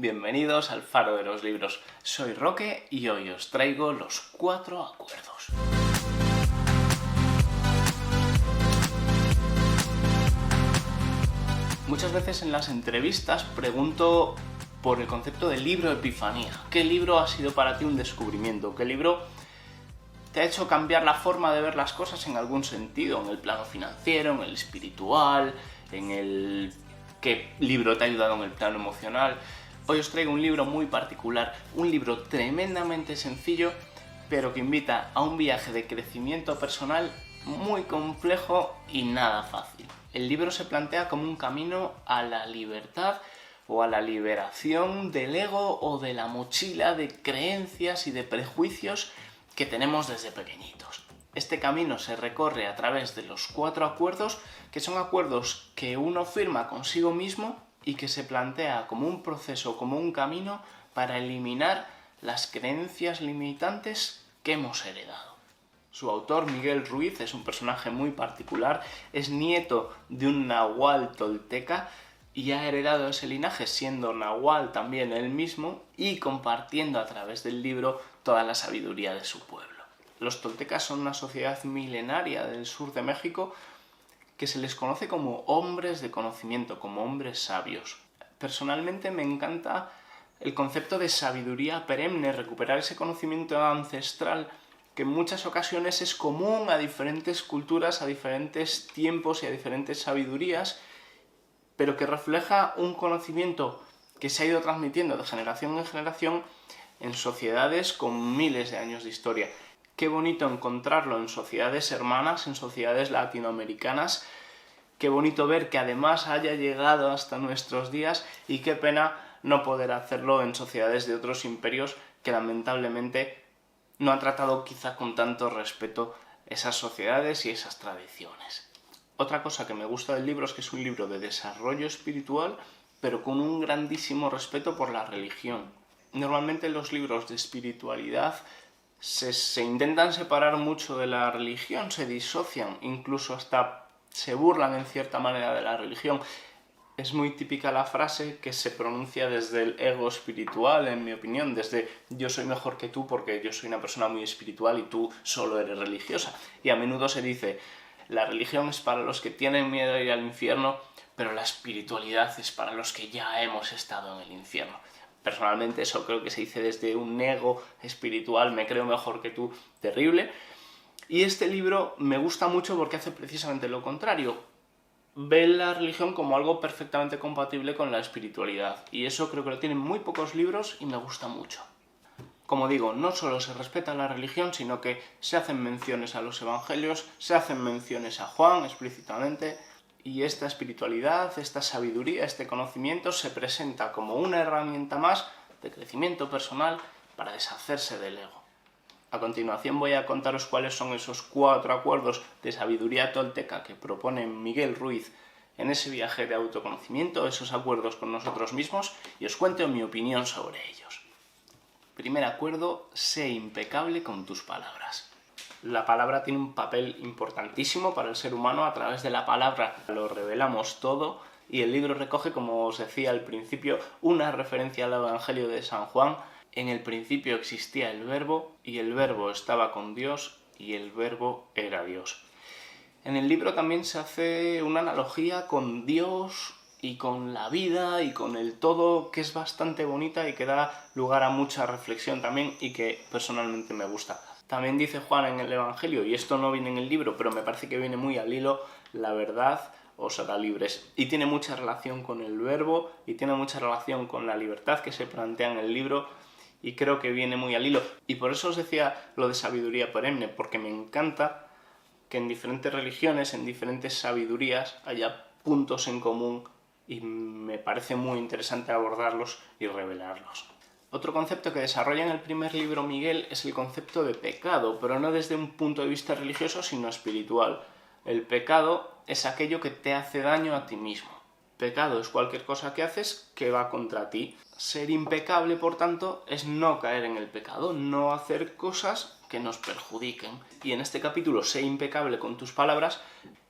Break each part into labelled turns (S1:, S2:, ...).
S1: Bienvenidos al Faro de los Libros. Soy Roque y hoy os traigo los 4 acuerdos. Muchas veces en las entrevistas pregunto por el concepto de libro epifanía. ¿Qué libro ha sido para ti un descubrimiento? ¿Qué libro te ha hecho cambiar la forma de ver las cosas en algún sentido? En el plano financiero, en el espiritual, ¿qué libro te ha ayudado en el plano emocional? Hoy os traigo un libro muy particular, un libro tremendamente sencillo, pero que invita a un viaje de crecimiento personal muy complejo y nada fácil. El libro se plantea como un camino a la libertad o a la liberación del ego o de la mochila de creencias y de prejuicios que tenemos desde pequeñitos. Este camino se recorre a través de los 4 acuerdos, que son acuerdos que uno firma consigo mismo y que se plantea como un proceso, como un camino para eliminar las creencias limitantes que hemos heredado. Su autor, Miguel Ruiz, es un personaje muy particular, es nieto de un nahual tolteca y ha heredado ese linaje siendo nahual también él mismo y compartiendo a través del libro toda la sabiduría de su pueblo. Los toltecas son una sociedad milenaria del sur de México que se les conoce como hombres de conocimiento, como hombres sabios. Personalmente me encanta el concepto de sabiduría perenne, recuperar ese conocimiento ancestral que en muchas ocasiones es común a diferentes culturas, a diferentes tiempos y a diferentes sabidurías, pero que refleja un conocimiento que se ha ido transmitiendo de generación en generación en sociedades con miles de años de historia. Qué bonito encontrarlo en sociedades hermanas, en sociedades latinoamericanas. Qué bonito ver que además haya llegado hasta nuestros días y qué pena no poder hacerlo en sociedades de otros imperios que lamentablemente no han tratado quizá con tanto respeto esas sociedades y esas tradiciones. Otra cosa que me gusta del libro es que es un libro de desarrollo espiritual, pero con un grandísimo respeto por la religión. Normalmente los libros de espiritualidad se intentan separar mucho de la religión, se disocian, incluso hasta se burlan en cierta manera de la religión. Es muy típica la frase que se pronuncia desde el ego espiritual, en mi opinión, desde yo soy mejor que tú porque yo soy una persona muy espiritual y tú solo eres religiosa. Y a menudo se dice, la religión es para los que tienen miedo de ir al infierno, pero la espiritualidad es para los que ya hemos estado en el infierno. Personalmente eso creo que se dice desde un ego espiritual, me creo mejor que tú, terrible. Y este libro me gusta mucho porque hace precisamente lo contrario. Ve la religión como algo perfectamente compatible con la espiritualidad. Y eso creo que lo tienen muy pocos libros y me gusta mucho. Como digo, no solo se respeta la religión, sino que se hacen menciones a los evangelios, se hacen menciones a Juan explícitamente, y esta espiritualidad, esta sabiduría, este conocimiento se presenta como una herramienta más de crecimiento personal para deshacerse del ego. A continuación voy a contaros cuáles son esos 4 acuerdos de sabiduría tolteca que propone Miguel Ruiz en ese viaje de autoconocimiento, esos acuerdos con nosotros mismos, y os cuento mi opinión sobre ellos. Primer acuerdo, sé impecable con tus palabras. La palabra tiene un papel importantísimo para el ser humano. A través de la palabra lo revelamos todo, y el libro recoge, como os decía al principio, una referencia al Evangelio de San Juan. En el principio existía el Verbo, y el Verbo estaba con Dios, y el Verbo era Dios. En el libro también se hace una analogía con Dios y con la vida y con el todo, que es bastante bonita y que da lugar a mucha reflexión también y que personalmente me gusta. También dice Juan en el Evangelio, y esto no viene en el libro, pero me parece que viene muy al hilo, la verdad os hará libres. Y tiene mucha relación con el Verbo y tiene mucha relación con la libertad que se plantea en el libro, y creo que viene muy al hilo. Y por eso os decía lo de sabiduría perenne, porque me encanta que en diferentes religiones, en diferentes sabidurías, haya puntos en común y me parece muy interesante abordarlos y revelarlos. Otro concepto que desarrolla en el primer libro Miguel es el concepto de pecado, pero no desde un punto de vista religioso, sino espiritual. El pecado es aquello que te hace daño a ti mismo. Pecado es cualquier cosa que haces que va contra ti. Ser impecable, por tanto, es no caer en el pecado, no hacer cosas que nos perjudiquen. Y en este capítulo, sé impecable con tus palabras,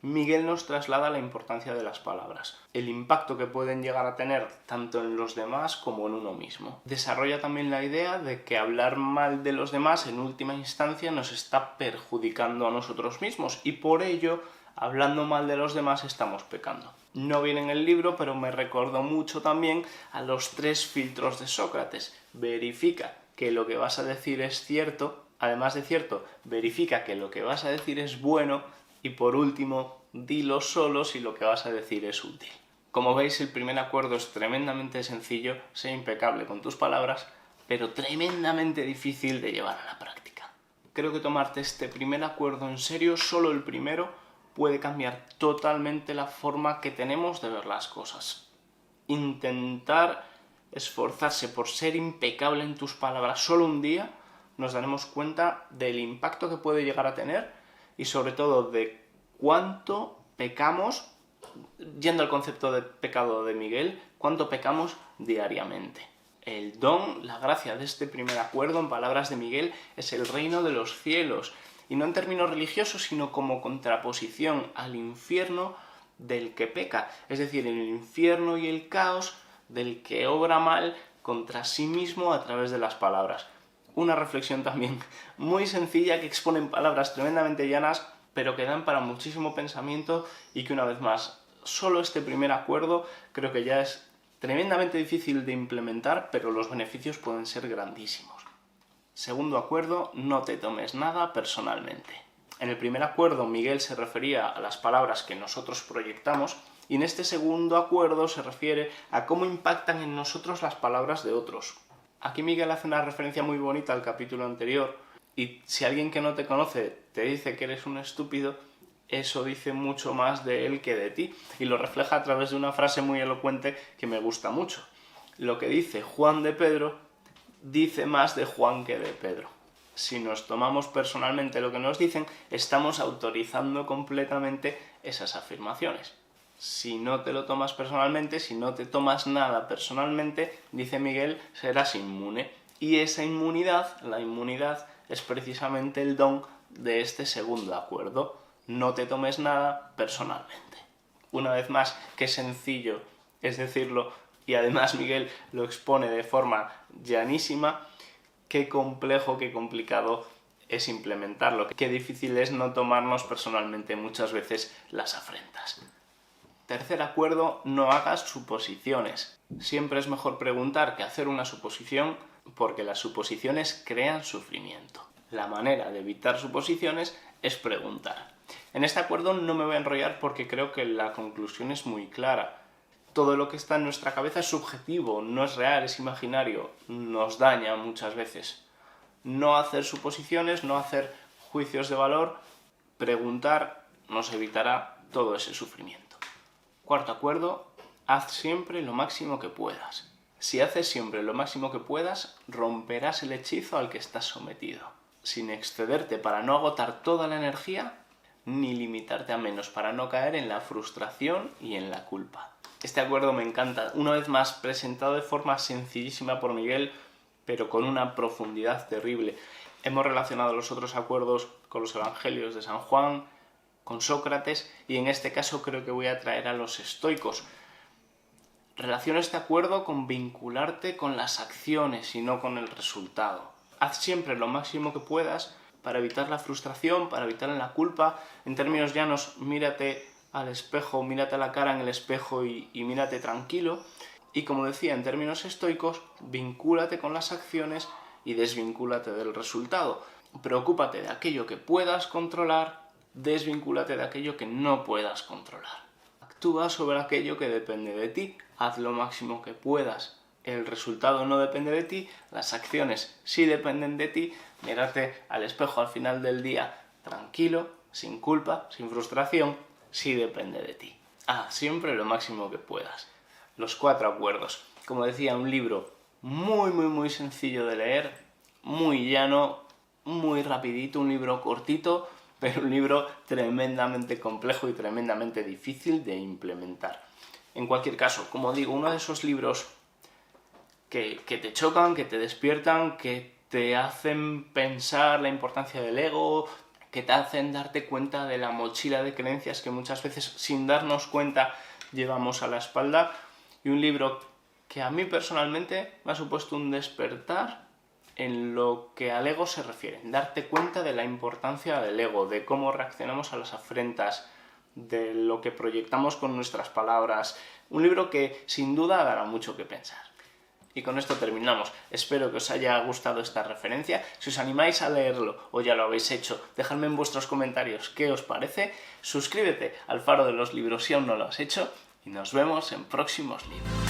S1: Miguel nos traslada la importancia de las palabras, el impacto que pueden llegar a tener tanto en los demás como en uno mismo. Desarrolla también la idea de que hablar mal de los demás en última instancia nos está perjudicando a nosotros mismos y por ello, hablando mal de los demás, estamos pecando. No viene en el libro, pero me recordó mucho también a los 3 filtros de Sócrates. Verifica que lo que vas a decir es cierto, además de cierto, verifica que lo que vas a decir es bueno y por último, dilo solo si lo que vas a decir es útil. Como veis, el primer acuerdo es tremendamente sencillo, sé impecable con tus palabras, pero tremendamente difícil de llevar a la práctica. Creo que tomarte este primer acuerdo en serio, solo el primero, puede cambiar totalmente la forma que tenemos de ver las cosas. Intentar esforzarse por ser impecable en tus palabras solo un día, nos daremos cuenta del impacto que puede llegar a tener y sobre todo de cuánto pecamos, yendo al concepto de pecado de Miguel, cuánto pecamos diariamente. El don, la gracia de este primer acuerdo, en palabras de Miguel, es el reino de los cielos, y no en términos religiosos, sino como contraposición al infierno del que peca, es decir, el infierno y el caos del que obra mal contra sí mismo a través de las palabras. Una reflexión también muy sencilla que expone en palabras tremendamente llanas, pero que dan para muchísimo pensamiento y que una vez más, solo este primer acuerdo creo que ya es tremendamente difícil de implementar, pero los beneficios pueden ser grandísimos. Segundo acuerdo, no te tomes nada personalmente. En el primer acuerdo Miguel se refería a las palabras que nosotros proyectamos y en este segundo acuerdo se refiere a cómo impactan en nosotros las palabras de otros. Aquí Miguel hace una referencia muy bonita al capítulo anterior y si alguien que no te conoce te dice que eres un estúpido, eso dice mucho más de él que de ti y lo refleja a través de una frase muy elocuente que me gusta mucho. Lo que dice Juan de Pedro dice más de Juan que de Pedro. Si nos tomamos personalmente lo que nos dicen, estamos autorizando completamente esas afirmaciones. Si no te lo tomas personalmente, si no te tomas nada personalmente, dice Miguel, serás inmune. Y esa inmunidad, la inmunidad, es precisamente el don de este segundo acuerdo. No te tomes nada personalmente. Una vez más, qué sencillo es decirlo, y además Miguel lo expone de forma llanísima, qué complejo, qué complicado es implementarlo, qué difícil es no tomarnos personalmente muchas veces las afrentas. Tercer acuerdo, no hagas suposiciones. Siempre es mejor preguntar que hacer una suposición porque las suposiciones crean sufrimiento. La manera de evitar suposiciones es preguntar. En este acuerdo no me voy a enrollar porque creo que la conclusión es muy clara. Todo lo que está en nuestra cabeza es subjetivo, no es real, es imaginario, nos daña muchas veces. No hacer suposiciones, no hacer juicios de valor, preguntar nos evitará todo ese sufrimiento. Cuarto acuerdo, haz siempre lo máximo que puedas. Si haces siempre lo máximo que puedas, romperás el hechizo al que estás sometido, sin excederte para no agotar toda la energía, ni limitarte a menos para no caer en la frustración y en la culpa. Este acuerdo me encanta, una vez más presentado de forma sencillísima por Miguel, pero con una profundidad terrible. Hemos relacionado los otros acuerdos con los evangelios de San Juan, con Sócrates, y en este caso creo que voy a traer a los estoicos. Relaciona este acuerdo con vincularte con las acciones y no con el resultado. Haz siempre lo máximo que puedas para evitar la frustración, para evitar la culpa. En términos llanos, mírate al espejo, mírate a la cara en el espejo y mírate tranquilo. Y como decía, en términos estoicos, vincúlate con las acciones y desvincúlate del resultado. Preocúpate de aquello que puedas controlar, desvincúlate de aquello que no puedas controlar. Actúa sobre aquello que depende de ti, haz lo máximo que puedas. El resultado no depende de ti, las acciones sí dependen de ti. Mírate al espejo al final del día tranquilo, sin culpa, sin frustración, sí depende de ti. Haz siempre lo máximo que puedas. Los 4 acuerdos. Como decía, un libro muy sencillo de leer, muy llano, muy rapidito, un libro cortito, pero un libro tremendamente complejo y tremendamente difícil de implementar. En cualquier caso, como digo, uno de esos libros que te chocan, que te despiertan, que te hacen pensar la importancia del ego, que te hacen darte cuenta de la mochila de creencias que muchas veces sin darnos cuenta llevamos a la espalda, y un libro que a mí personalmente me ha supuesto un despertar en lo que al ego se refiere, darte cuenta de la importancia del ego, de cómo reaccionamos a las afrentas, de lo que proyectamos con nuestras palabras. Un libro que sin duda dará mucho que pensar. Y con esto terminamos. Espero que os haya gustado esta referencia. Si os animáis a leerlo o ya lo habéis hecho, dejadme en vuestros comentarios qué os parece. Suscríbete al Faro de los Libros si aún no lo has hecho y nos vemos en próximos libros.